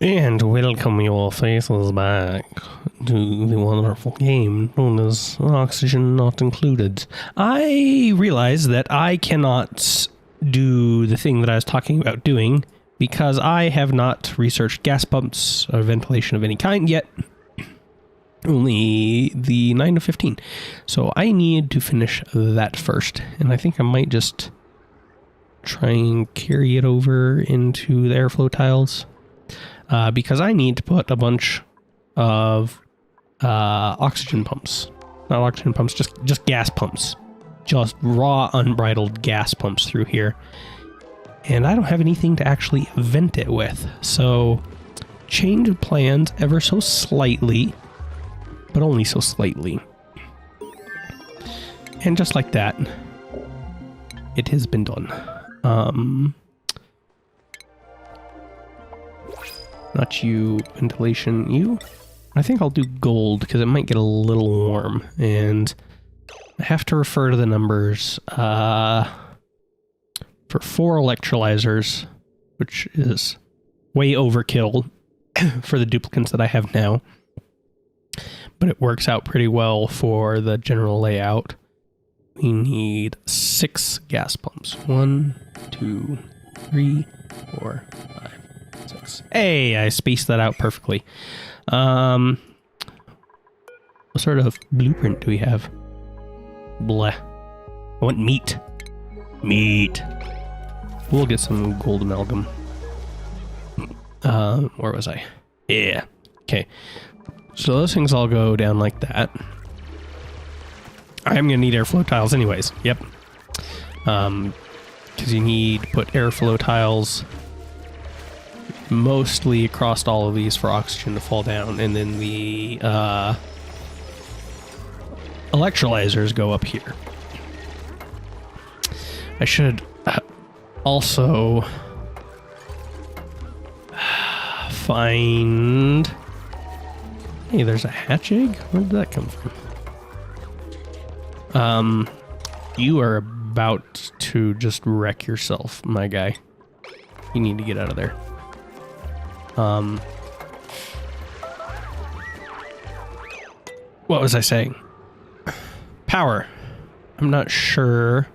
And welcome your faces back to the wonderful game known as Oxygen Not Included. I realize that I cannot do the thing that I was talking about doing because I have not researched gas pumps or ventilation of any kind yet. Only the 9 to 15. So I need to finish that first. And I think I might just try and carry it over into the airflow tiles. Because I need to put a bunch of oxygen pumps. Not oxygen pumps, just gas pumps. Just raw, unbridled gas pumps through here. And I don't have anything to actually vent it with. So, change of plans ever so slightly. But only so slightly. And just like that, it has been done. Not you, ventilation, you. I think I'll do gold because it might get a little warm. And I have to refer to the numbers for 4 electrolyzers, which is way overkill for the duplicants that I have now. But it works out pretty well for the general layout. We need 6 gas pumps. 1, 2, 3, 4, 5. 6. Hey, I spaced that out perfectly. What sort of blueprint do we have? Bleh. I want meat. Meat. We'll get some gold amalgam. Where was I? Yeah. Okay. So those things all go down like that. I'm gonna need airflow tiles anyways. Yep. Because you need to put airflow tiles mostly across all of these for oxygen to fall down, and then the electrolyzers go up here. I should also find... Hey, there's a hatch egg? Where did that come from? You are about to just wreck yourself, my guy. You need to get out of there. What was I saying? Power. I'm not sure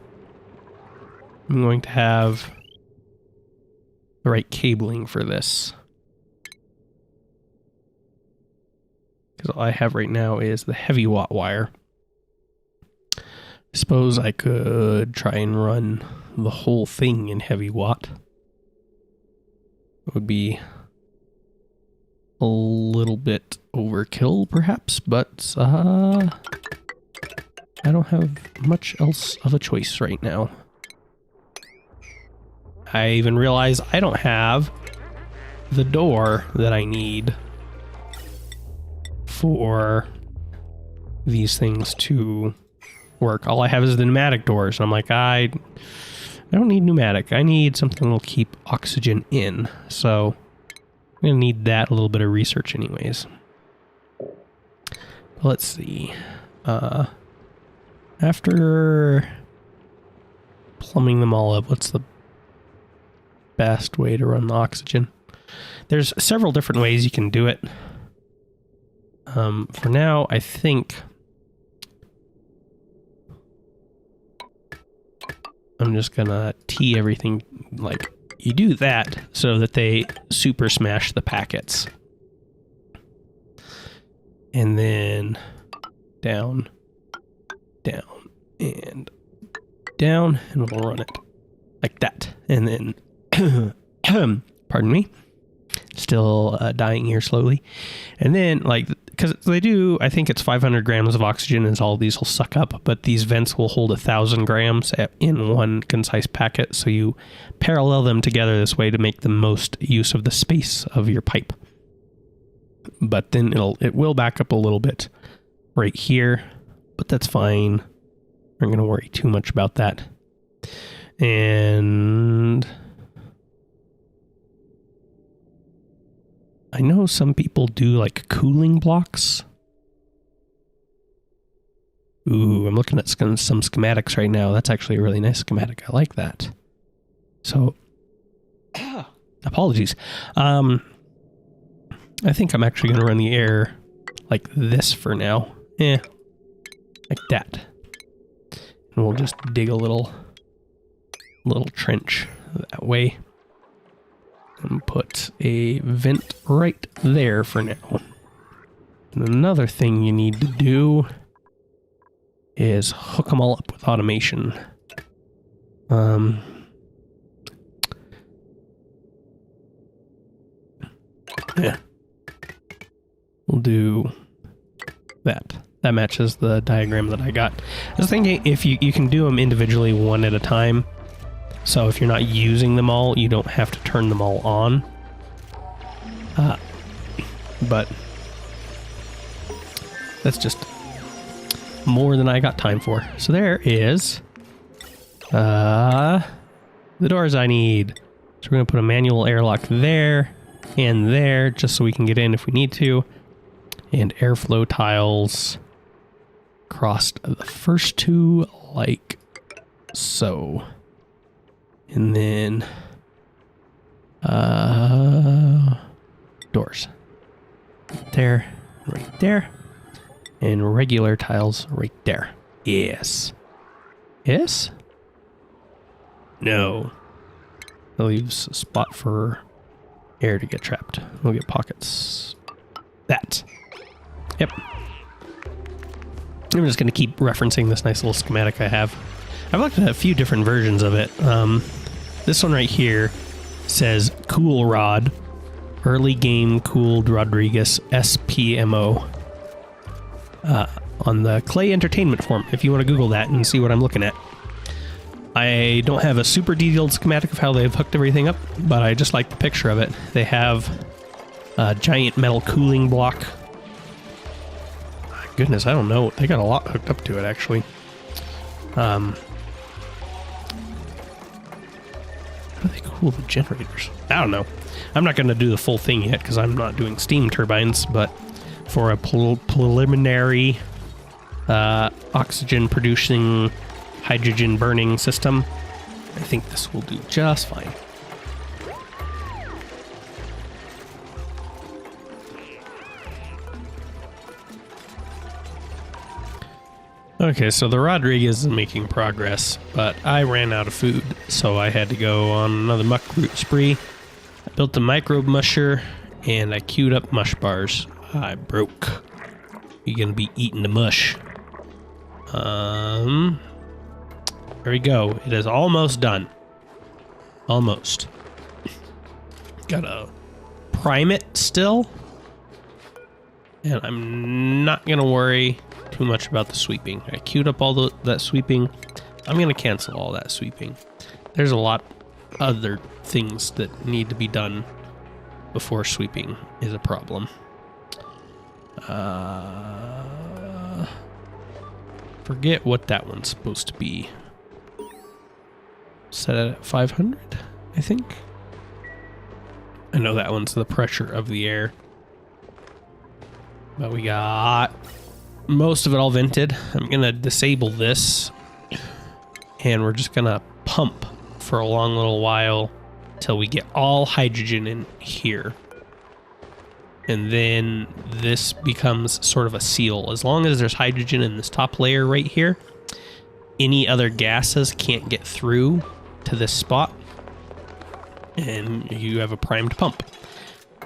I'm going to have the right cabling for this. Because all I have right now is the heavy watt wire. I suppose I could try and run the whole thing in heavy watt. It would be a little bit overkill, perhaps, but I don't have much else of a choice right now. I even realize I don't have the door that I need for these things to work. All I have is the pneumatic doors, and I'm like, I don't need pneumatic. I need something that'll keep oxygen in, so I'm gonna need that a little bit of research anyways. Let's see. After plumbing them all up, what's the best way to run the oxygen? There's several different ways you can do it. For now, I think I'm just gonna tee everything, like, you do that so that they super smash the packets. And then down, down, and down, and we'll run it like that. And then, pardon me, still dying here slowly. And then, like, because they do, I think it's 500 grams of oxygen is all these will suck up, but these vents will hold 1,000 grams in one concise packet, so you parallel them together this way to make the most use of the space of your pipe. But then it will back up a little bit right here, but that's fine. I'm not going to worry too much about that. And I know some people do like cooling blocks. Ooh, I'm looking at some schematics right now. That's actually a really nice schematic. I like that. So, apologies. I think I'm actually going to run the air like this for now. Like that. And we'll just dig a little trench that way. And put a vent right there for now. And another thing you need to do is hook them all up with automation. Yeah. We'll do that. That matches the diagram that I got. I was thinking if you can do them individually one at a time. So if you're not using them all, you don't have to turn them all on. But that's just more than I got time for. So there is the doors I need. So we're going to put a manual airlock there and there just so we can get in if we need to. And airflow tiles across the first two like so. And then doors there, right there, and regular tiles right there. Yes. Yes? No. That leaves a spot for air to get trapped. We'll get pockets. That. Yep. I'm just going to keep referencing this nice little schematic I have. I've looked at a few different versions of it. This one right here says Cool Rod, Early Game Cooled Rodriguez SPMO on the Clay Entertainment forum, if you want to Google that and see what I'm looking at. I don't have a super detailed schematic of how they've hooked everything up, but I just like the picture of it. They have a giant metal cooling block. Goodness, I don't know. They got a lot hooked up to it, actually. How do they cool the generators? I don't know. I'm not going to do the full thing yet because I'm not doing steam turbines, but for a preliminary oxygen producing, hydrogen burning system, I think this will do just fine. Okay, so the Rodriguez is making progress, but I ran out of food, so I had to go on another muck root spree. I built a microbe musher, and I queued up mush bars. I broke. You're gonna be eating the mush. There we go. It is almost done. Almost. Gotta prime it still. And I'm not gonna worry too much about the sweeping. I queued up all that sweeping. I'm gonna cancel all that sweeping. There's a lot other things that need to be done before sweeping is a problem. Forget what that one's supposed to be. Set it at 500, I think. I know that one's the pressure of the air. But we got most of it all vented. I'm gonna disable this, and we're just gonna pump for a long little while till we get all hydrogen in here. And then this becomes sort of a seal. As long as there's hydrogen in this top layer right here, any other gases can't get through to this spot, and you have a primed pump.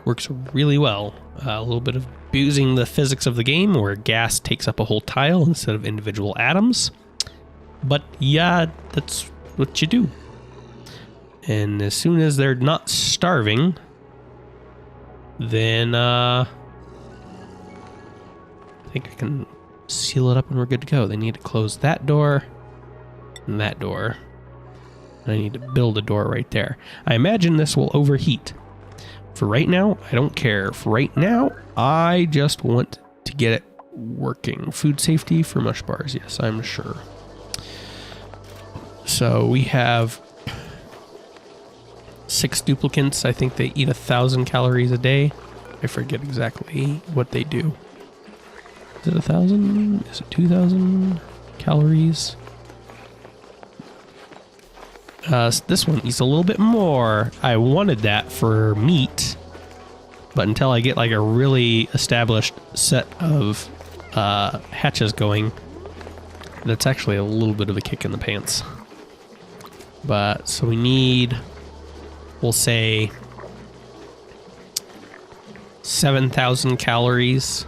Works really well. A little bit of abusing the physics of the game where gas takes up a whole tile instead of individual atoms. But yeah, that's what you do. And as soon as they're not starving, then I think I can seal it up and we're good to go. They need to close that door and that door. And I need to build a door right there. I imagine this will overheat. For right now, I don't care. For right now, I just want to get it working. Food safety for mush bars, yes, I'm sure. So we have 6 duplicants. I think they eat 1,000 calories a day. I forget exactly what they do. Is it 1,000? Is it 2,000 calories? This one eats a little bit more. I wanted that for meat, but until I get like a really established set of hatches going, that's actually a little bit of a kick in the pants. But so we need, we'll say 7,000 calories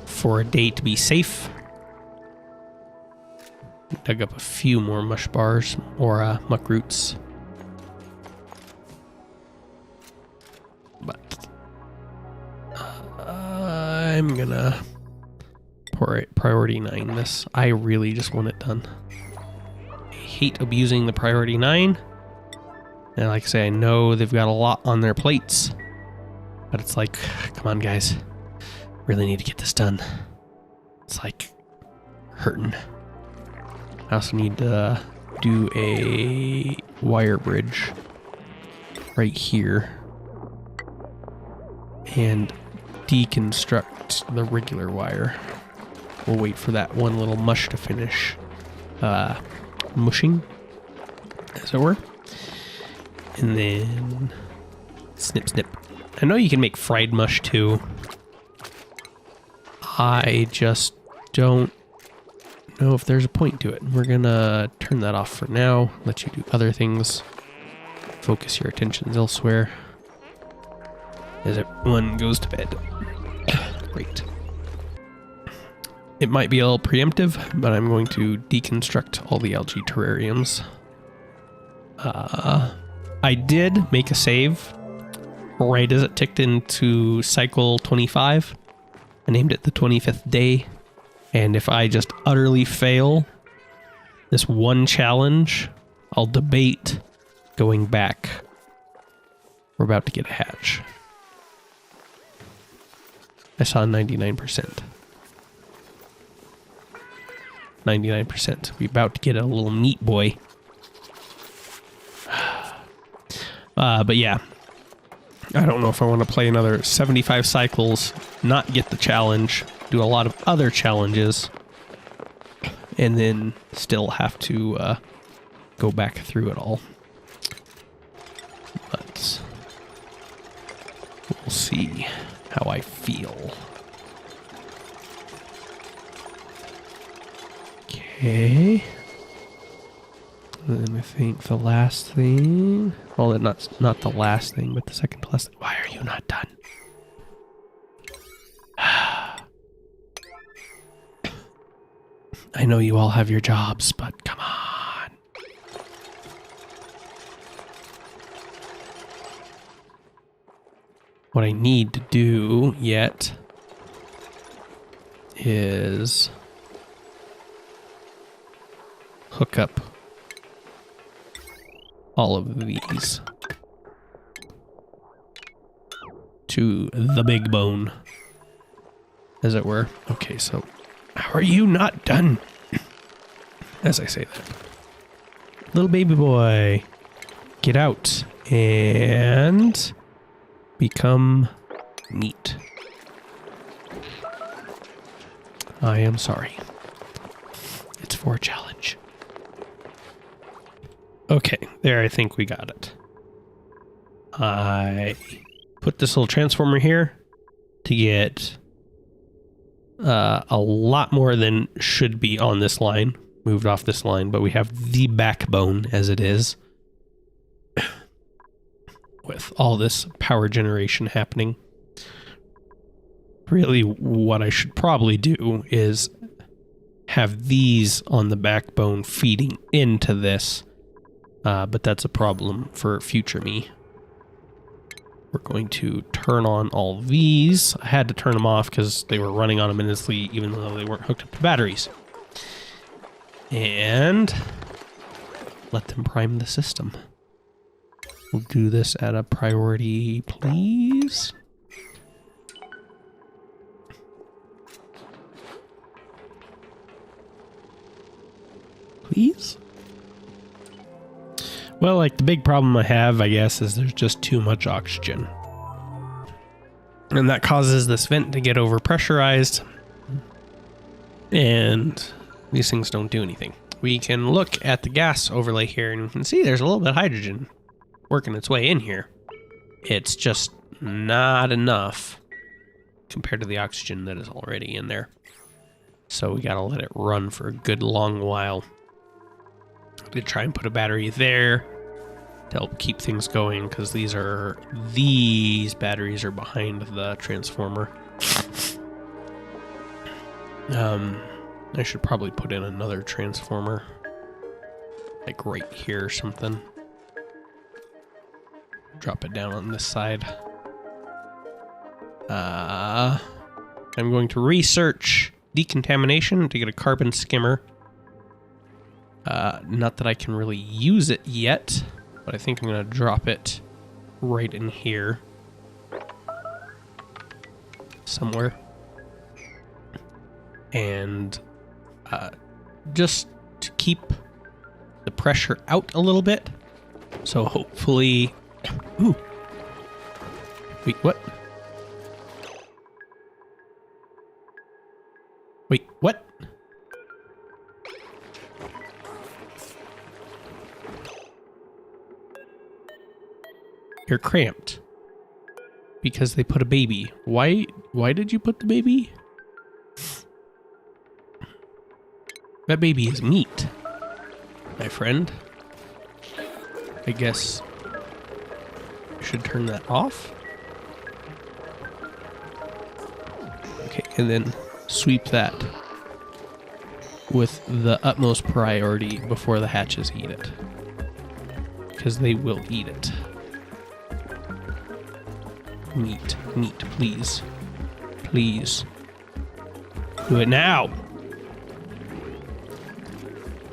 for a day to be safe. Dug up a few more mush bars or muck roots. But I'm gonna priority 9 this. I really just want it done. I hate abusing the priority 9. And like I say, I know they've got a lot on their plates. But it's like, come on guys. Really need to get this done. It's like hurting. I also need to do a wire bridge right here and deconstruct the regular wire. We'll wait for that one little mush to finish mushing, as it were. And then snip, snip. I know you can make fried mush too. I just don't know if there's a point to it. We're gonna turn that off for now, let you do other things, focus your attentions elsewhere as everyone goes to bed. Great. It might be a little preemptive, but I'm going to deconstruct all the algae terrariums. I did make a save right as it ticked into cycle 25. I named it the 25th day. And if I just utterly fail this one challenge, I'll debate going back. We're about to get a hatch. I saw 99%. 99%. We're about to get a little meat boy. But yeah. I don't know if I want to play another 75 cycles, not get the challenge, do a lot of other challenges, and then still have to go back through it all. But we'll see how I feel. Okay. And then I think the last thing... Well, not the last thing, but the second to last thing. Why are you not done? I know you all have your jobs, but come on. What I need to do yet is hook up all of these to the big bone, as it were. Okay, so how are you not done? As I say that. Little baby boy, get out and become meat. I am sorry. It's for a challenge. Okay, there I think we got it. I put this little transformer here to get a lot more than should be on this line. Moved off this line, but we have the backbone as it is. With all this power generation happening. Really, what I should probably do is have these on the backbone feeding into this. But that's a problem for future me. We're going to turn on all these. I had to turn them off because they were running autonomously even though they weren't hooked up to batteries. And let them prime the system. We'll do this at a priority, please. Please? Well, like, the big problem I have, I guess, is there's just too much oxygen. And that causes this vent to get overpressurized. And these things don't do anything. We can look at the gas overlay here, and we can see there's a little bit of hydrogen working its way in here. It's just not enough compared to the oxygen that is already in there. So we gotta let it run for a good long while. I'm gonna try and put a battery there to help keep things going, because these batteries are behind the transformer. I should probably put in another transformer, like right here or something. Drop it down on this side. I'm going to research decontamination to get a carbon skimmer. Not that I can really use it yet, but I think I'm going to drop it right in here somewhere. And just to keep the pressure out a little bit. So hopefully... Ooh. Wait, what? Wait, what? You're cramped. Because they put a baby. Why did you put the baby? That baby is meat, my friend. I guess I should turn that off. Okay, and then sweep that with the utmost priority before the hatches eat it. Because they will eat it. Meat, please. Please. Do it now!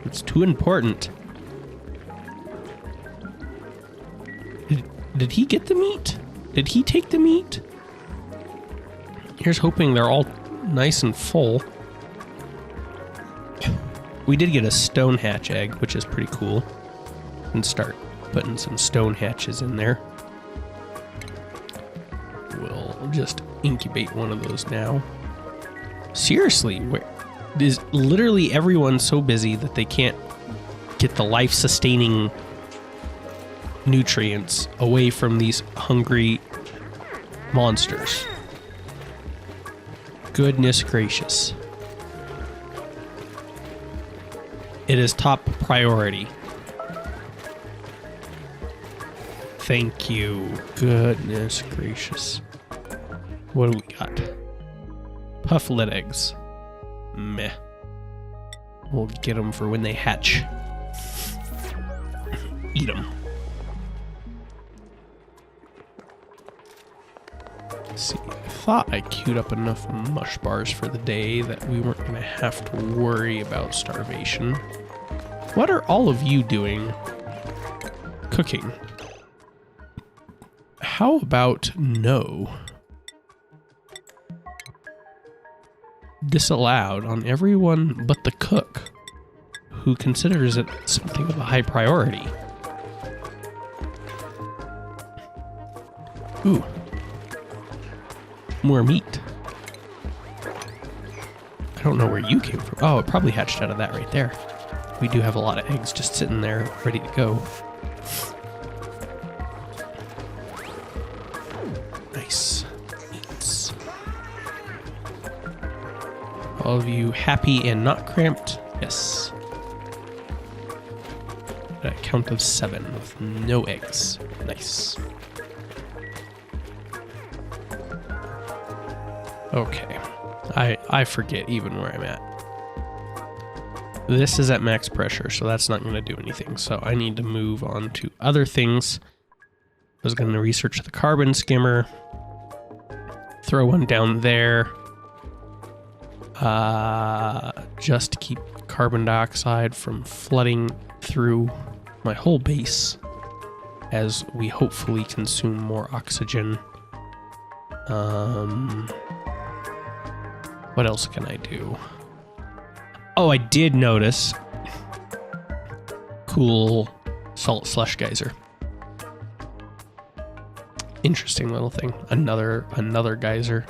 It's too important. Did he get the meat? Did he take the meat? Here's hoping they're all nice and full. We did get a stone hatch egg, which is pretty cool. And start putting some stone hatches in there. We'll just incubate one of those now. Seriously, where is literally everyone so busy that they can't get the life-sustaining nutrients away from these hungry monsters? Goodness gracious. It is top priority. Thank you. Goodness gracious. What do we got? Pufflet eggs. Meh. We'll get them for when they hatch. Eat them. Let's see. I thought I queued up enough mush bars for the day that we weren't going to have to worry about starvation. What are all of you doing? Cooking. How about no? Disallowed on everyone but the cook, who considers it something of a high priority. Ooh. More meat. I don't know where you came from. Oh, it probably hatched out of that right there. We do have a lot of eggs just sitting there ready to go. Nice. Eats. All of you happy and not cramped? Yes. At a count of 7 with no eggs. Nice. Okay. I forget even where I'm at. This is at max pressure, so that's not going to do anything. So I need to move on to other things. I was going to research the carbon skimmer. Throw one down there. Just to keep carbon dioxide from flooding through my whole base as we hopefully consume more oxygen. What else can I do? Oh, I did notice. Cool salt slush geyser. Interesting little thing. Another geyser.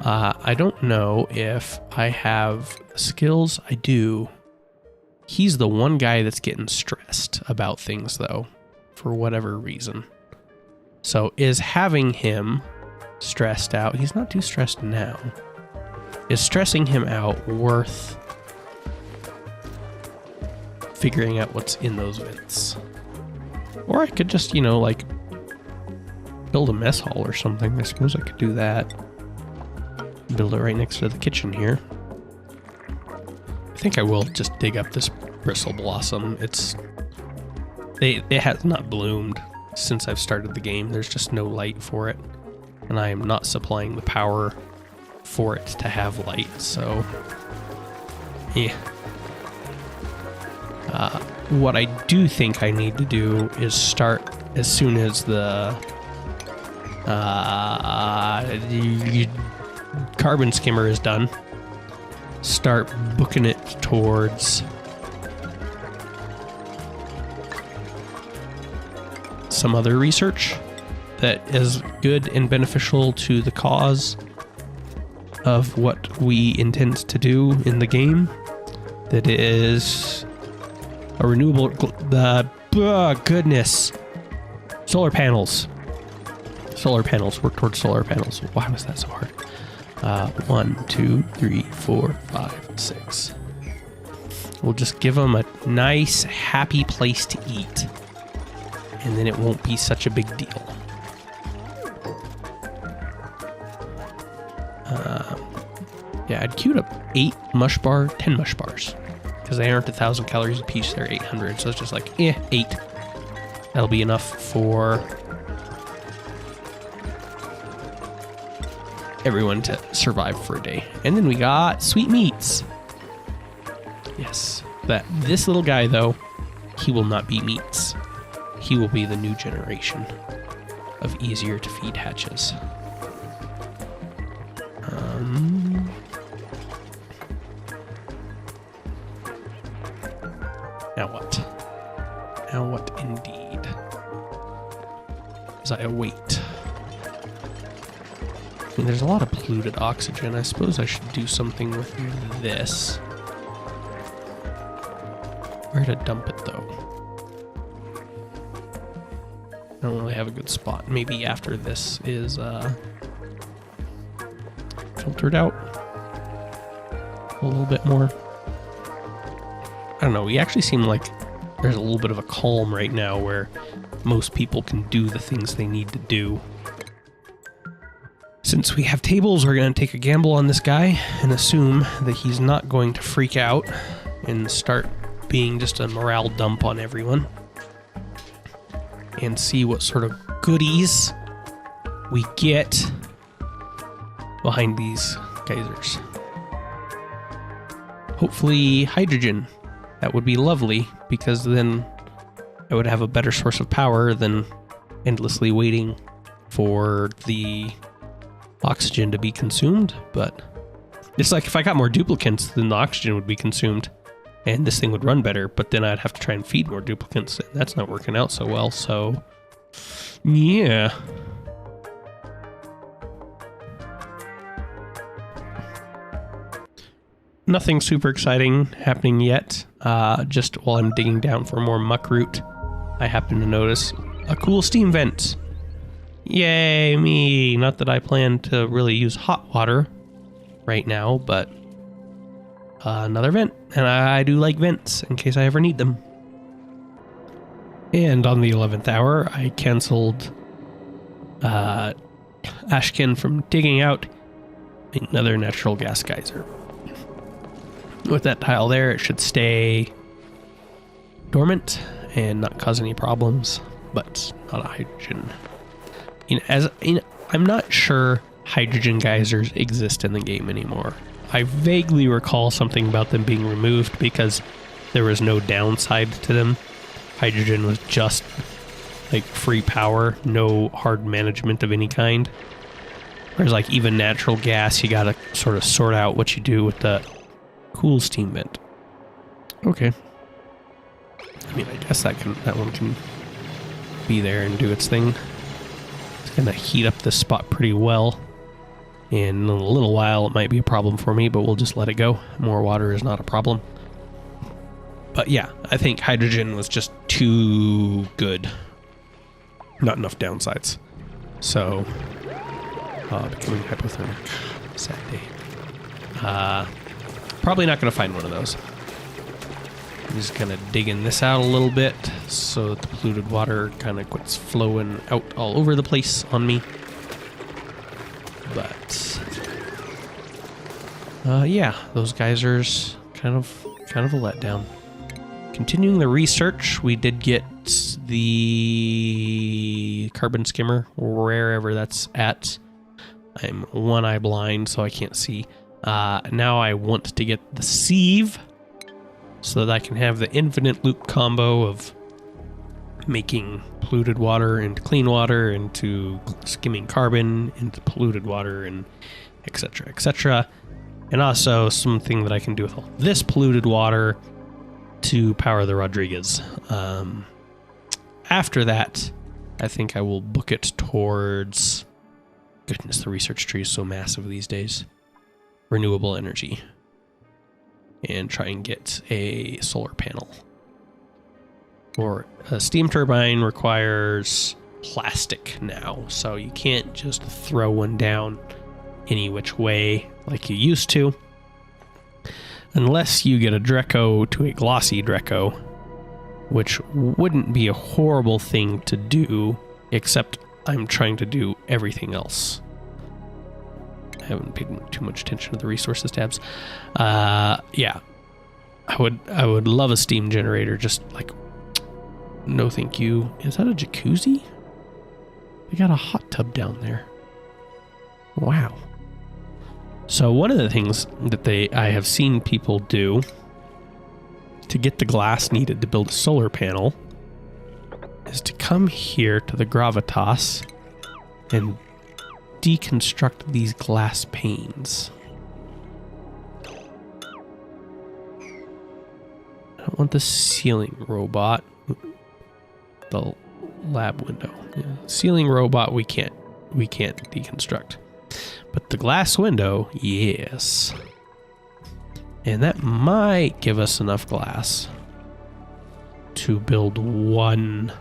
I don't know if I have skills. I do. He's the one guy that's getting stressed about things, though, for whatever reason. So is having him stressed out, he's not too stressed now, is stressing him out worth figuring out what's in those vents? Or I could just, you know, like build a mess hall or something. I suppose I could do that. Build it right next to the kitchen here. I think I will just dig up this bristle blossom. It has not bloomed since I've started the game. There's just no light for it, and I am not supplying the power for it to have light, so yeah. What I do think I need to do is start as soon as the carbon skimmer is done, start booking it towards some other research that is good and beneficial to the cause of what we intend to do in the game. That is a renewable... goodness. Solar panels. Solar panels. Work towards solar panels. Why was that so hard? 1, 2, 3, 4, 5, 6. We'll just give them a nice, happy place to eat. And then it won't be such a big deal. Yeah, I'd queued up 10 mush bars. Because they aren't 1,000 calories a piece, they're 800. So it's just like, 8. That'll be enough for everyone to survive for a day. And then we got sweet meats. Yes. This little guy, though, he will not be meats. He will be the new generation of easier to feed hatches. Now what? Now what indeed? As I await. I mean, there's a lot of polluted oxygen. I suppose I should do something with this. Where to dump it, though? I don't really have a good spot. Maybe after this is filtered out a little bit more. I don't know. We actually seem like there's a little bit of a calm right now where most people can do the things they need to do. Since we have tables, we're going to take a gamble on this guy and assume that he's not going to freak out and start being just a morale dump on everyone. And see what sort of goodies we get behind these geysers. Hopefully hydrogen. That would be lovely, because then I would have a better source of power than endlessly waiting for the oxygen to be consumed. But it's like if I got more duplicants, then the oxygen would be consumed and this thing would run better, but then I'd have to try and feed more duplicants, and that's not working out so well, so yeah. Nothing super exciting happening yet. Just while I'm digging down for more muckroot, I happen to notice a cool steam vent. Yay, me! Not that I plan to really use hot water right now, but another vent. And I do like vents in case I ever need them. And on the 11th hour, I canceled Ashkin from digging out another natural gas geyser. With that tile there, it should stay dormant and not cause any problems, but not a hydrogen. I'm not sure hydrogen geysers exist in the game anymore. I vaguely recall something about them being removed because there was no downside to them. Hydrogen was just like free power, no hard management of any kind. Whereas like even natural gas, you gotta sort of sort out what you do with the cool steam vent. Okay. I mean, I guess that one can be there and do its thing. It's gonna heat up this spot pretty well. In a little while, it might be a problem for me, but we'll just let it go. More water is not a problem. But yeah, I think hydrogen was just too good. Not enough downsides. So, becoming hypothermic. Sad day. Probably not going to find one of those. I'm just kind of digging this out a little bit so that the polluted water kind of quits flowing out all over the place on me. But, yeah, those geysers kind of a letdown. Continuing the research, we did get the carbon skimmer, wherever that's at. I'm one eye blind, so I can't see. Now I want to get the sieve so that I can have the infinite loop combo of making polluted water into clean water, into skimming carbon, into polluted water, and etc., etc. And also something that I can do with all this polluted water to power the Rodriguez. After that, I think I will book it towards... Goodness, the research tree is so massive these days. Renewable energy. And try and get a solar panel. Or a steam turbine requires plastic now, so you can't just throw one down any which way like you used to. Unless you get a Dreco to a glossy Dreco, which wouldn't be a horrible thing to do, except I'm trying to do everything else. I haven't paid too much attention to the resources tabs. Yeah. I would love a steam generator, just like, no thank you. Is that a jacuzzi? They got a hot tub down there. Wow. So one of the things that I have seen people do to get the glass needed to build a solar panel is to come here to the gravitas and deconstruct these glass panes. I don't want the ceiling robot. The lab window. Yeah. Ceiling robot we can't deconstruct. But the glass window, yes. And that might give us enough glass to build one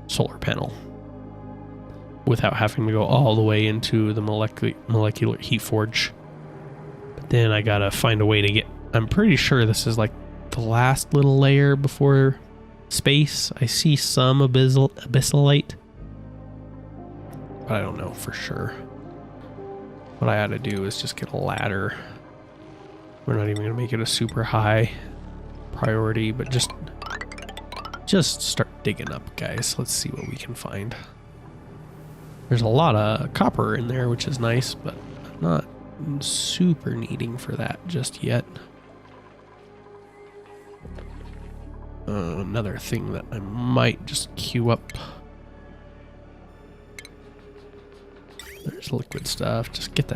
solar panel without having to go all the way into the molecular heat forge. But then I gotta find a way to get... I'm pretty sure this is like the last little layer before space. I see some abyssalite, but I don't know for sure. What I ought to do is just get a ladder. We're not even gonna make it a super high priority, but just start digging up, guys. Let's see what we can find. There's a lot of copper in there, which is nice, but I'm not super needing for that just yet. Another thing that I might just queue up. There's liquid stuff. Just get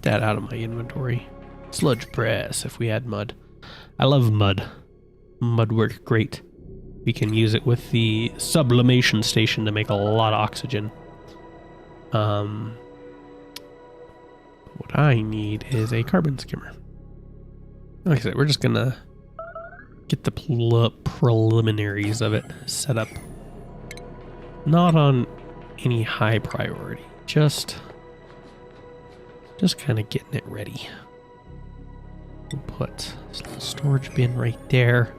that out of my inventory. Sludge press if we had mud. I love mud. Mud works great. We can use it with the sublimation station to make a lot of oxygen. What I need is a carbon skimmer. Like I said, we're just gonna get the preliminaries of it set up. Not on any high priority. Just kind of getting it ready. We'll put this little storage bin right there.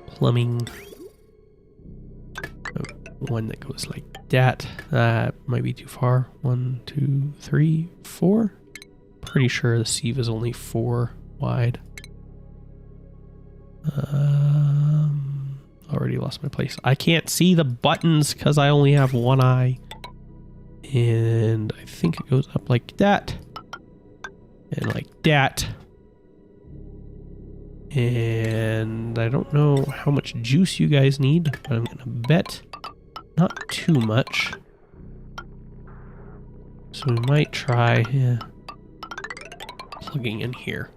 Plumbing. One that goes like that. That might be too far. 1, 2, 3, 4. Pretty sure the sieve is only 4 wide. Already lost my place. I can't see the buttons because I only have one eye. And I think it goes up like that. And like that. And I don't know how much juice you guys need, but I'm gonna bet not too much. So we might try plugging in here.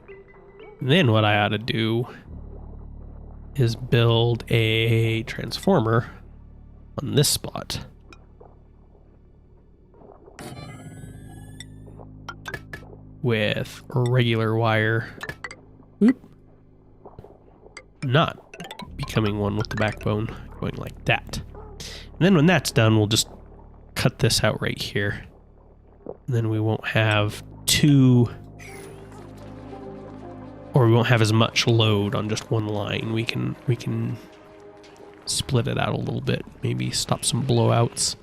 And then what I ought to do is build a transformer on this spot. With regular wire. Whoop. Not becoming one with the backbone. going like that. And then when that's done, we'll just cut this out right here. And then we won't have we won't have as much load on just one line. We can split it out a little bit, maybe stop some blowouts,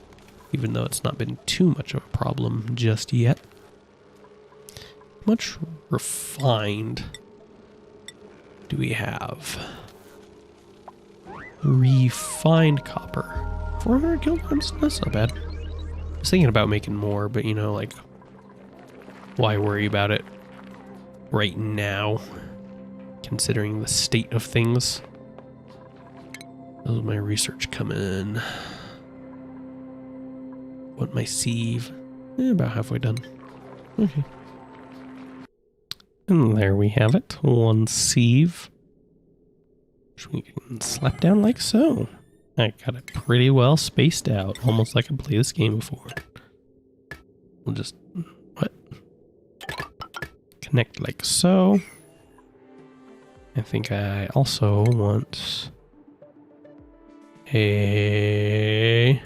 even though it's not been too much of a problem just yet. Much refined do we have? Refined copper. 400 kilograms? That's not bad. I was thinking about making more, but you know, like, why worry about it right now, considering the state of things? How's my research coming in? Want my sieve? About halfway done. Okay. And there we have it. One sieve. Which we can slap down like so. I got it pretty well spaced out, almost like I played this game before. We'll just, connect like so. I think I also want a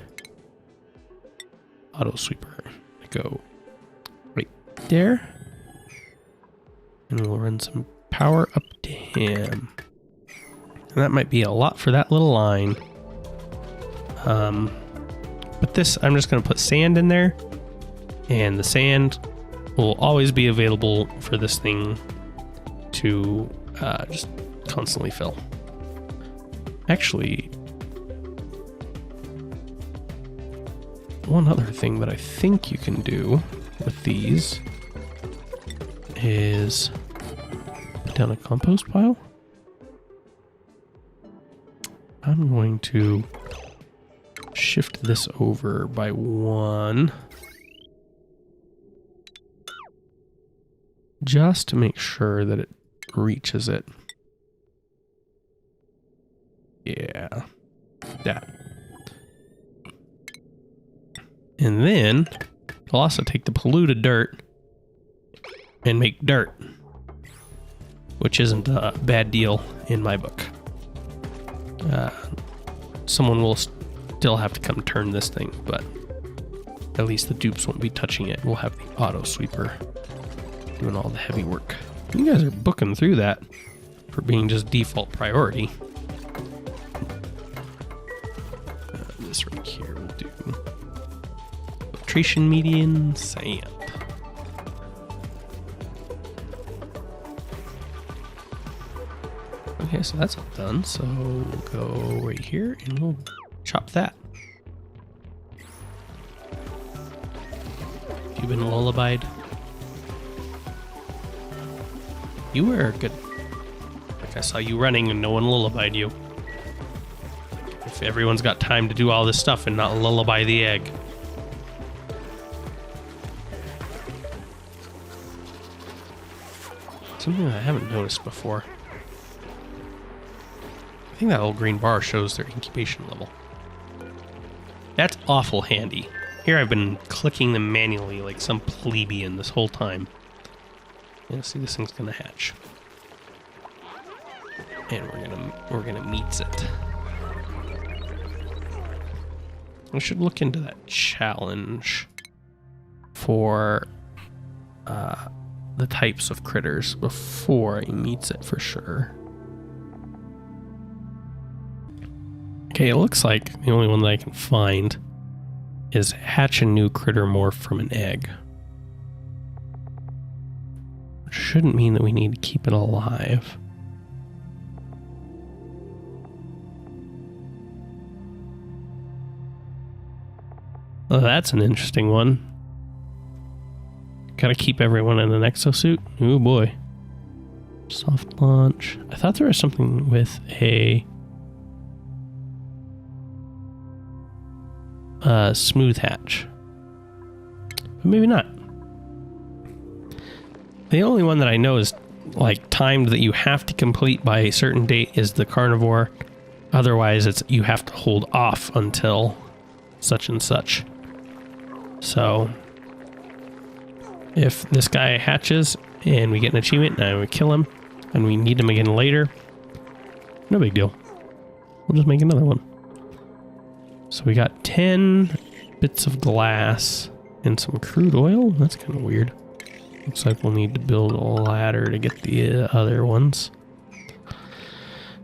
auto sweeper to go right there. And we'll run some power up to him. And that might be a lot for that little line. But this, I'm just going to put sand in there. And the sand will always be available for this thing to just constantly fill. Actually, one other thing that I think you can do with these is put down a compost pile. I'm going to shift this over by 1. Just to make sure that it reaches it. Yeah. That. And then I'll also take the polluted dirt and make dirt, which isn't a bad deal in my book. Someone will still have to come turn this thing, but at least the dupes won't be touching it. We'll have the auto sweeper doing all the heavy work. You guys are booking through that for being just default priority. This right here will do filtration median sand. Okay, so that's all done. So we'll go right here and we'll chop that. You've been lullabied. You were good. Like, I saw you running and no one lullabied you. If everyone's got time to do all this stuff and not lullaby the egg. Something I haven't noticed before. I think that little green bar shows their incubation level. That's awful handy. Here I've been clicking them manually like some plebeian this whole time. Yeah, see, this thing's gonna hatch. And we're gonna meets it. I should look into that challenge for the types of critters before he meets it for sure. Okay, it looks like the only one that I can find is hatch a new critter morph from an egg. Which shouldn't mean that we need to keep it alive. Oh, that's an interesting one. Gotta keep everyone in an exosuit? Oh boy. Soft launch. I thought there was something with a smooth hatch. But maybe not. The only one that I know is like timed that you have to complete by a certain date is the carnivore. Otherwise it's you have to hold off until such and such. So if this guy hatches and we get an achievement and we kill him and we need him again later, no big deal. We'll just make another one. So we got 10 bits of glass and some crude oil. That's kind of weird. Looks like we'll need to build a ladder to get the other ones.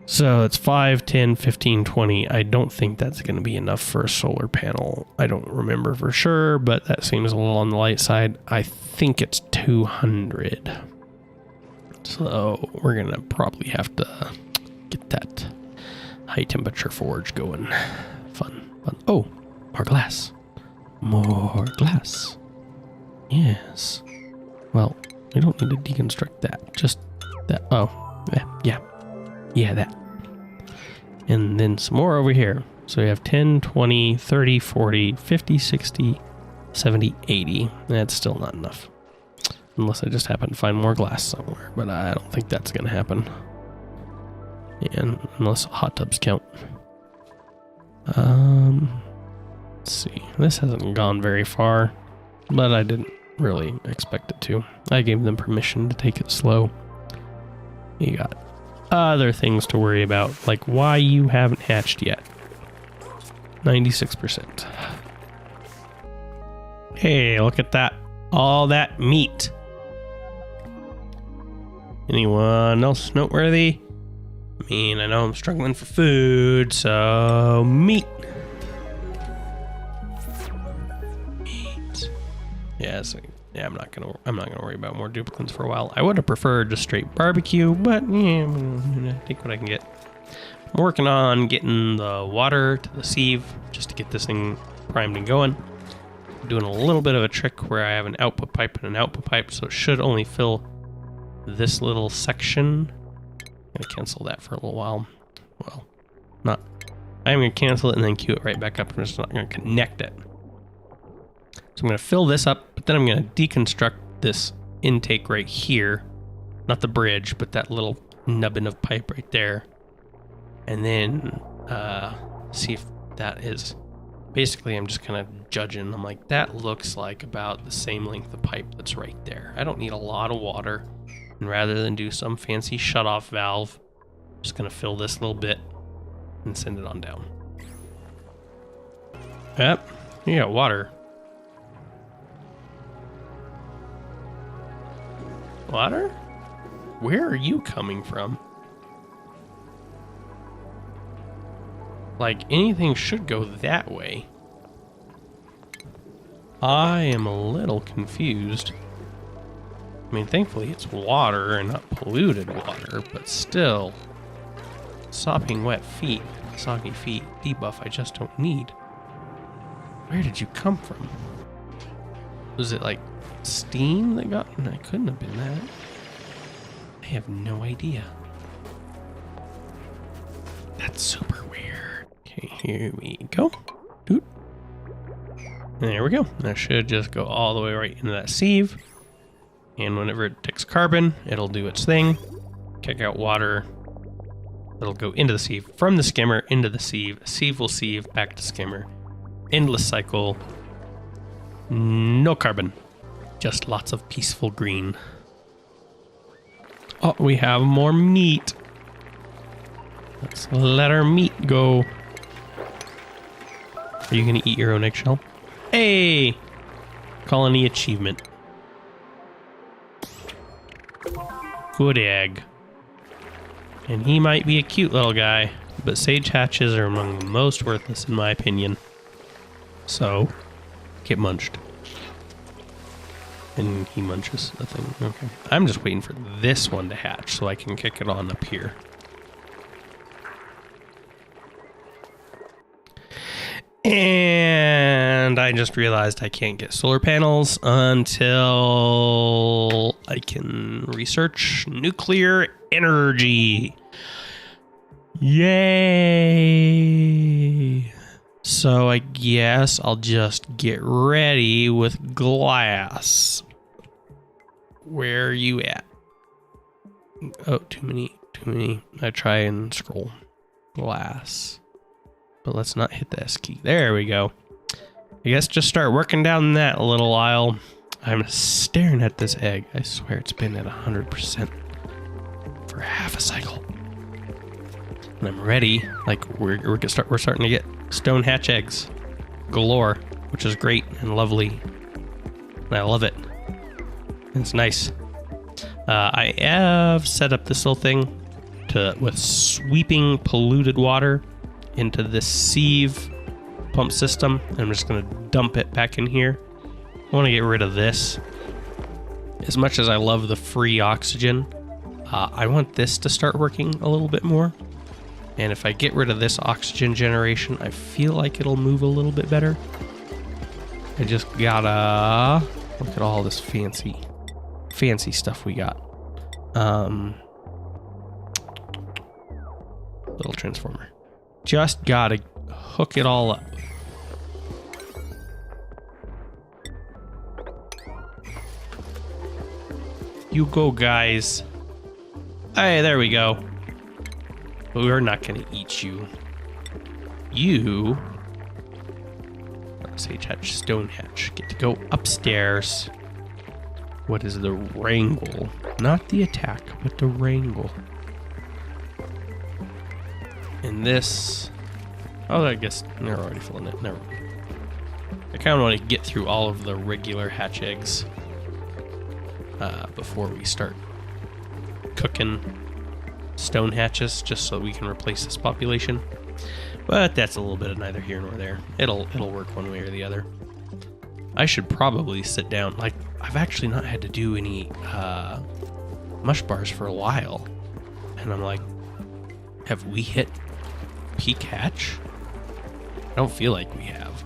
So it's 5, 10, 15, 20. I don't think that's going to be enough for a solar panel. I don't remember for sure, but that seems a little on the light side. I think it's 200. So we're going to probably have to get that high temperature forge going. Fun. Oh, more glass. More glass. Yes. Well, we don't need to deconstruct that. Just that. Oh, yeah. Yeah, that. And then some more over here. So we have 10, 20, 30, 40, 50, 60, 70, 80. That's still not enough. Unless I just happen to find more glass somewhere. But I don't think that's going to happen. And unless hot tubs count. Let's see. This hasn't gone very far. But I didn't really expect it to. I gave them permission to take it slow. You got other things to worry about, like why you haven't hatched yet. 96%. Hey, look at that. All that meat. Anyone else noteworthy? I mean, I know I'm struggling for food, so meat. Meat. Yeah, I'm not gonna worry about more duplicates for a while. I would have preferred just straight barbecue, but yeah, I'm gonna take what I can get. I'm working on getting the water to the sieve just to get this thing primed and going. I'm doing a little bit of a trick where I have an output pipe and an output pipe, so it should only fill this little section. I'm gonna cancel that for a little while. Well, not. I'm gonna cancel it and then queue it right back up. I'm just not gonna connect it. So I'm going to fill this up, but then I'm going to deconstruct this intake right here. Not the bridge, but that little nubbin of pipe right there. And then see if that is... Basically, I'm just kind of judging. I'm like, that looks like about the same length of pipe that's right there. I don't need a lot of water. And rather than do some fancy shutoff valve, I'm just going to fill this little bit and send it on down. Yep, you got water. Water? Where are you coming from? Like, anything should go that way. I am a little confused. I mean, thankfully it's water and not polluted water, but still. Sopping wet feet, soggy feet, debuff I just don't need. Where did you come from? Was it like steam that got... No, it couldn't have been that. I have no idea. That's super weird. Okay, here we go. Doot. There we go. That should just go all the way right into that sieve. And whenever it takes carbon, it'll do its thing. Kick out water. It'll go into the sieve. From the skimmer into the sieve. Sieve will sieve back to skimmer. Endless cycle. No carbon. Just lots of peaceful green. Oh, we have more meat. Let's let our meat go. Are you going to eat your own eggshell? Hey! Colony achievement. Good egg. And he might be a cute little guy, but sage hatches are among the most worthless in my opinion. So, get munched. And he munches the thing. Okay. I'm just waiting for this one to hatch so I can kick it on up here. And I just realized I can't get solar panels until I can research nuclear energy. Yay! So I guess I'll just get ready with glass. Where are you at? Oh, too many. I try and scroll. Glass. But let's not hit the S key. There we go. I guess just start working down that little aisle. I'm staring at this egg. I swear it's been at 100% for half a cycle. And I'm ready. Like we're starting to get stone hatch eggs galore, which is great and lovely. And I love it. It's nice. I have set up this little thing with sweeping polluted water into this sieve pump system. I'm just going to dump it back in here. I want to get rid of this. As much as I love the free oxygen, I want this to start working a little bit more. And if I get rid of this oxygen generation, I feel like it'll move a little bit better. I just gotta look at all this fancy stuff we got. Little transformer. Just gotta hook it all up. You go, guys. Hey, there we go. But we're not gonna eat you. You, sage hatch, stone hatch, get to go upstairs. What is the wrangle? Not the attack, but the wrangle. And this, oh, I guess they're already filling it. Never mind. I kind of want to get through all of the regular hatch eggs before we start cooking stone hatches, just so we can replace this population. But that's a little bit of neither here nor there. It'll work one way or the other. I should probably sit down. Like, I've actually not had to do any mush bars for a while, and I'm like, have we hit peak hatch? I don't feel like we have.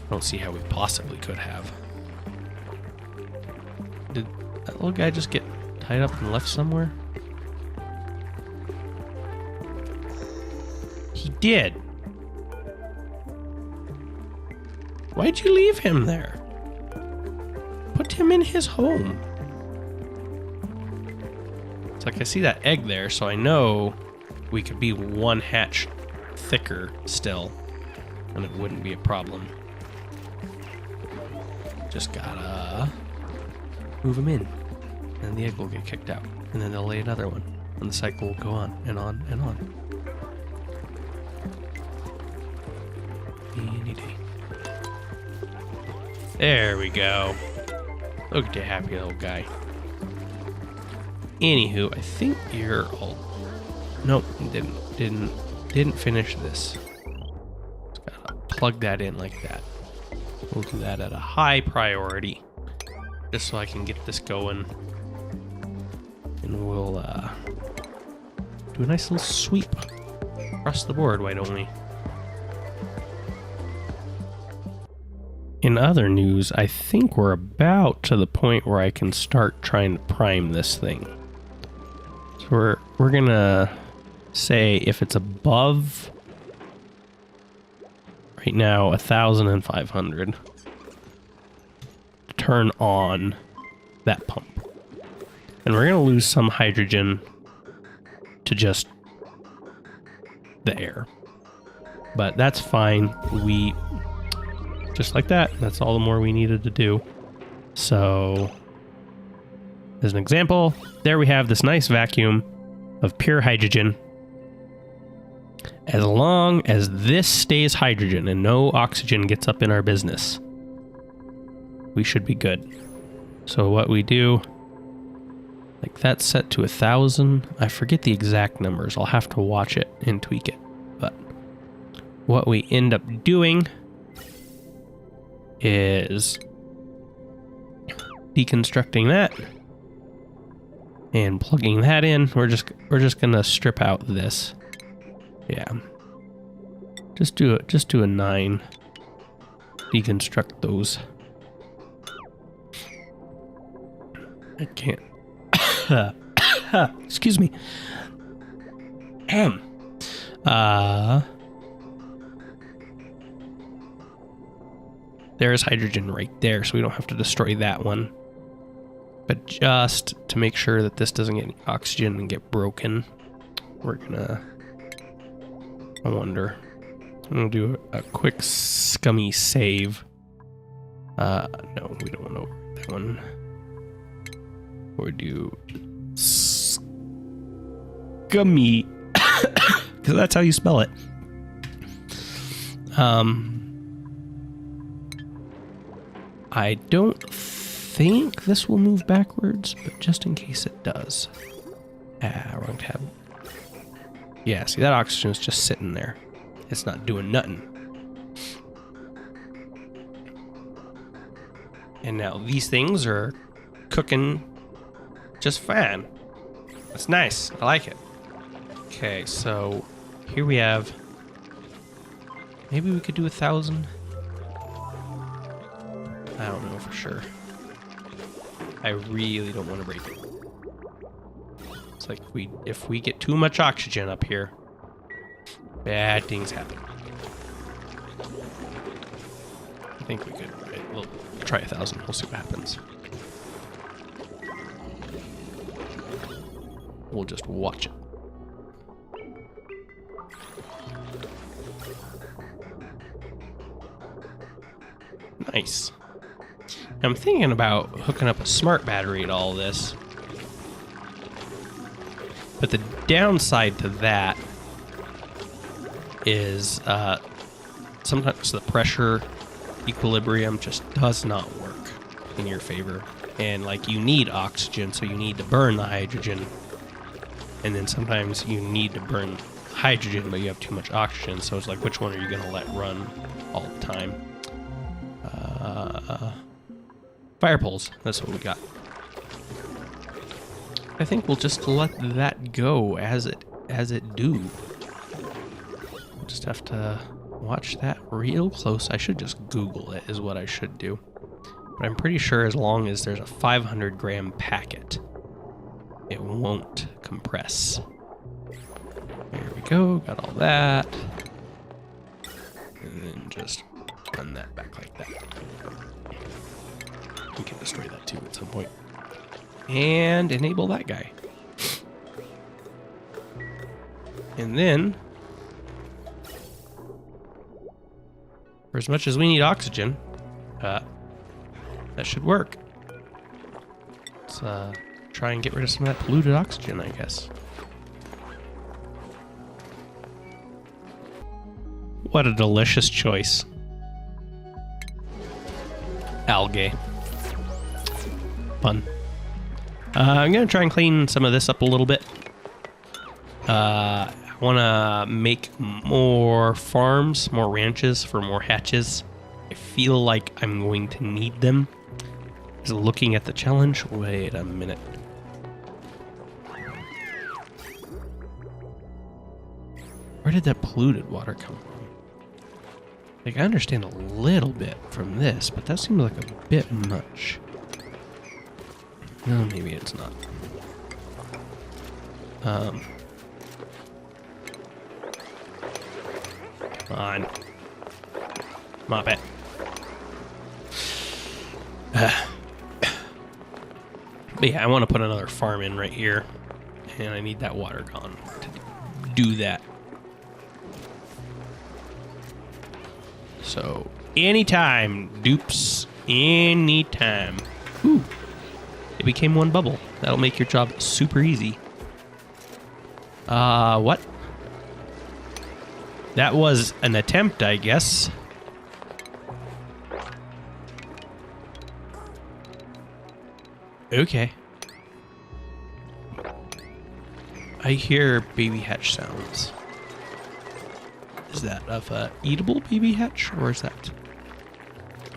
I don't see how we possibly could have. Did that little guy just get tied up and left somewhere? He did. Why'd you leave him there? Put him in his home. It's like I see that egg there, so I know we could be one hatch thicker still, and it wouldn't be a problem. Just gotta move him in, and the egg will get kicked out, and then they'll lay another one, and the cycle will go on and on and on. Any day. There we go. Look at the happy little guy. Anywho, I think you're all... Nope, didn't finish this. Just gotta plug that in like that. We'll do that at a high priority, just so I can get this going. And we'll do a nice little sweep across the board, why don't we? In other news, I think we're about to the point where I can start trying to prime this thing. So we're gonna say if it's above right now 1,500, turn on that pump. And we're gonna lose some hydrogen to just the air. But that's fine. We just like that. That's all the more we needed to do. So, as an example, there we have this nice vacuum of pure hydrogen. As long as this stays hydrogen and no oxygen gets up in our business, we should be good. So what we do, like that's set to 1,000. I forget the exact numbers. I'll have to watch it and tweak it. But what we end up doing is deconstructing that and plugging that in. We're just gonna strip out this. Yeah. Just do a 9. Deconstruct those. I can't. Excuse me. There's hydrogen right there, so we don't have to destroy that one. But just to make sure that this doesn't get any oxygen and get broken, we're gonna... I wonder. I'm gonna do a quick scummy save. No, we don't want to overwrite that one. Or do scummy, because that's how you spell it. I don't think this will move backwards, but just in case it does. Wrong tab. Yeah, see, that oxygen is just sitting there. It's not doing nothing. And now these things are cooking just fine. That's nice. I like it. Okay, so here we have... Maybe we could do 1,000? I don't know for sure. I really don't want to break it. It's like if we get too much oxygen up here, bad things happen. I think we could. We'll try 1,000. We'll see what happens. We'll just watch it. Nice. I'm thinking about hooking up a smart battery to all this. But the downside to that is sometimes the pressure equilibrium just does not work in your favor. And like you need oxygen, so you need to burn the hydrogen. And then sometimes you need to burn hydrogen, but you have too much oxygen. So it's like, which one are you going to let run all the time? Fire poles, that's what we got. I think we'll just let that go as it do. We'll just have to watch that real close. I should just Google it is what I should do. But I'm pretty sure as long as there's a 500 gram packet, it won't compress. There we go, got all that. And then just run that back like that. We can destroy that too at some point. And enable that guy. And then, for as much as we need oxygen, that should work. Let's try and get rid of some of that polluted oxygen, I guess. What a delicious choice. Algae. Fun. I'm going to try and clean some of this up a little bit. I want to make more farms, more ranches for more hatches. I feel like I'm going to need them. Just looking at the challenge. Wait a minute. Where did that polluted water come from? Like, I understand a little bit from this, but that seems like a bit much. No, maybe it's not. Come on. Mop it. But yeah, I want to put another farm in right here. And I need that water gone to do that. So, anytime, dupes. Anytime. Ooh. It became one bubble. That'll make your job super easy. What? That was an attempt, I guess. Okay. I hear baby hatch sounds. Is that of a eatable baby hatch, or is that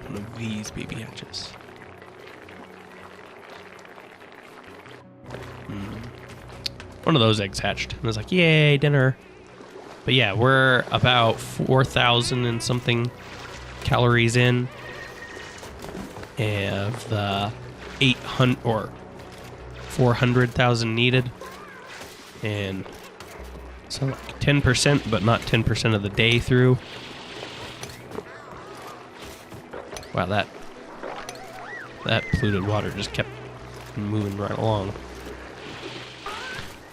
one of these baby hatches? One of those eggs hatched. And I was like, yay, dinner. But yeah, we're about 4,000 and something calories in. And of the 800 or 400,000 needed. And so like 10%, but not 10% of the day through. Wow, that polluted water just kept moving right along.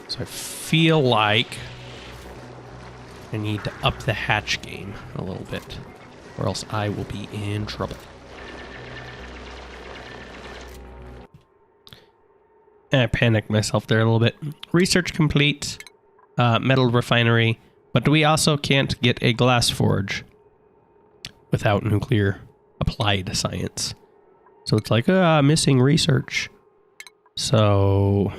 So I feel like I need to up the hatch game a little bit, or else I will be in trouble. And I panicked myself there a little bit. Research complete. Metal refinery. But we also can't get a glass forge. without nuclear applied science. So it's like, missing research. So,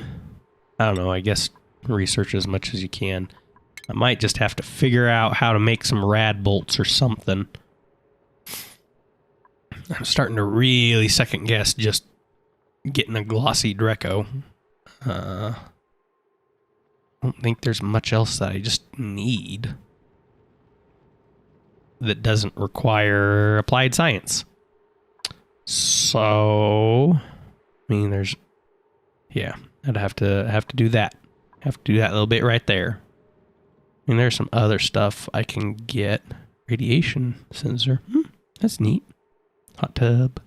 I don't know, I guess research as much as you can. I might just have to figure out how to make some rad bolts or something. I'm starting to really second guess just getting a glossy Dreco. I don't think there's much else that I just need that doesn't require applied science. So, I mean, there's, yeah, I'd have to do that. Have to do that little bit right there. I mean, there's some other stuff I can get. Radiation sensor. That's neat. Hot tub.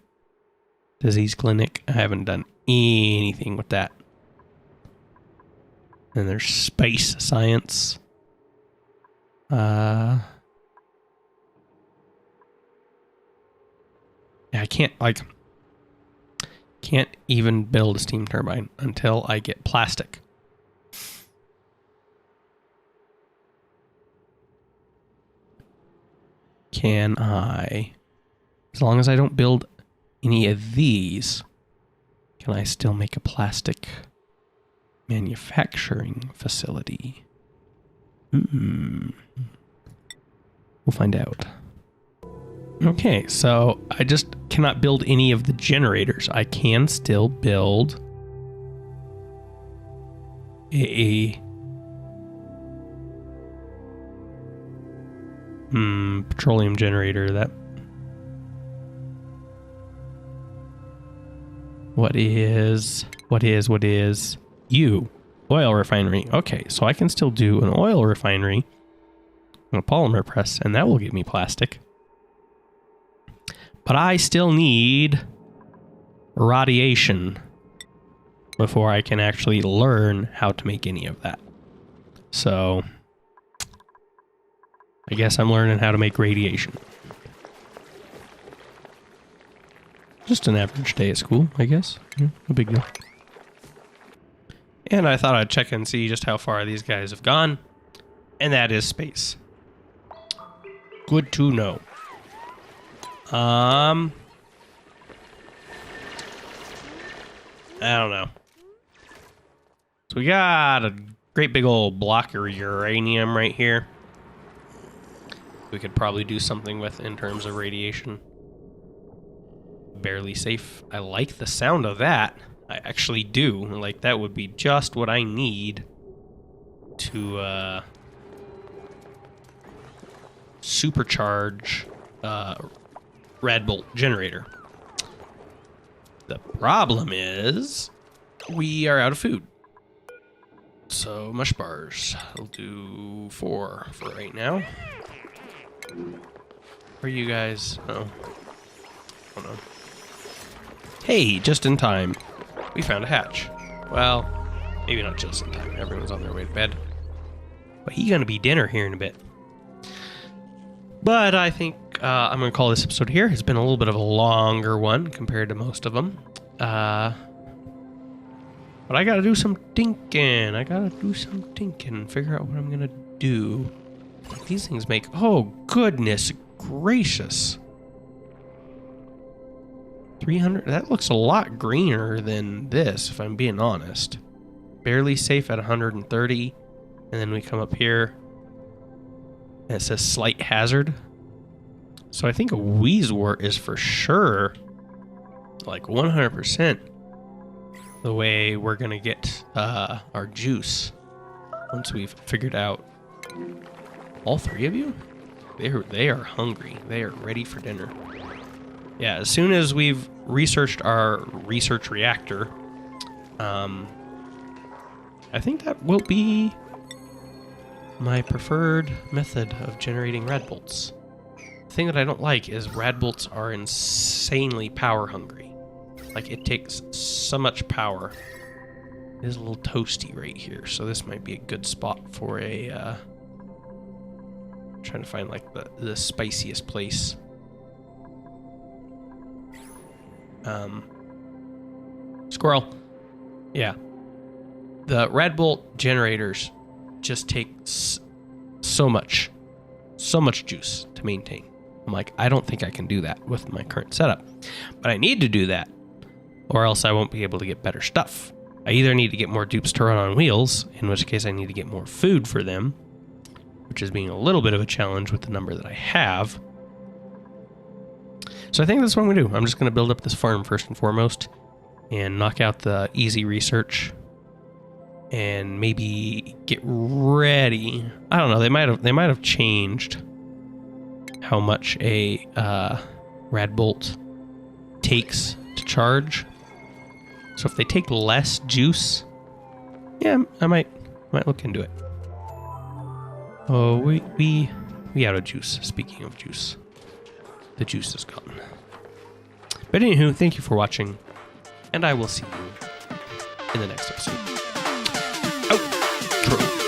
Disease clinic. I haven't done anything with that. And there's space science. Yeah, I can't even build a steam turbine until I get plastic. Can I, as long as I don't build any of these, can I still make a plastic manufacturing facility? We'll find out. Okay, so I just cannot build any of the generators. I can still build a petroleum generator. That what is you oil refinery. Okay, so I can still do an oil refinery and a polymer press, and that will give me plastic. But I still need radiation before I can actually learn how to make any of that. So I guess I'm learning how to make radiation. Just an average day at school, I guess. No big deal. And I thought I'd check and see just how far these guys have gone. And that is space. Good to know. I don't know. So we got a great big old block of uranium right here. We could probably do something with in terms of radiation. Barely safe. I like the sound of that. I actually do. Like, that would be just what I need to supercharge rad bolt generator. The problem is we are out of food. So mush bars. I'll do 4 for right now. Where are you guys? Oh. Oh no. Hey, just in time. We found a hatch. Well, maybe not just in time. Everyone's on their way to bed. But he's gonna be dinner here in a bit. But I think I'm going to call this episode here. It's been a little bit of a longer one compared to most of them. But I got to do some thinking. Figure out what I'm going to do. These things make... Oh, goodness gracious. 300... That looks a lot greener than this, if I'm being honest. Barely safe at 130. And then we come up here. And it says slight hazard. So I think a wheezewort is for sure, like 100%, the way we're going to get our juice once we've figured out. All 3 of you? They are hungry. They are ready for dinner. Yeah, as soon as we've researched our research reactor, I think that will be my preferred method of generating rad bolts. The thing that I don't like is rad bolts are insanely power hungry. Like, it takes so much power. It is a little toasty right here, so this might be a good spot for a trying to find like the spiciest place. Squirrel. Yeah. The rad bolt generators just take so much juice to maintain. I'm like, I don't think I can do that with my current setup. But I need to do that, or else I won't be able to get better stuff. I either need to get more dupes to run on wheels, in which case I need to get more food for them, which is being a little bit of a challenge with the number that I have. So I think that's what I'm going to do. I'm just going to build up this farm first and foremost and knock out the easy research and maybe get ready. I don't know. They might have changed how much a rad bolt takes to charge. So if they take less juice, yeah, I might look into it. Oh, we out of juice. Speaking of juice, the juice is gone. But anywho, thank you for watching, and I will see you in the next episode. Outro.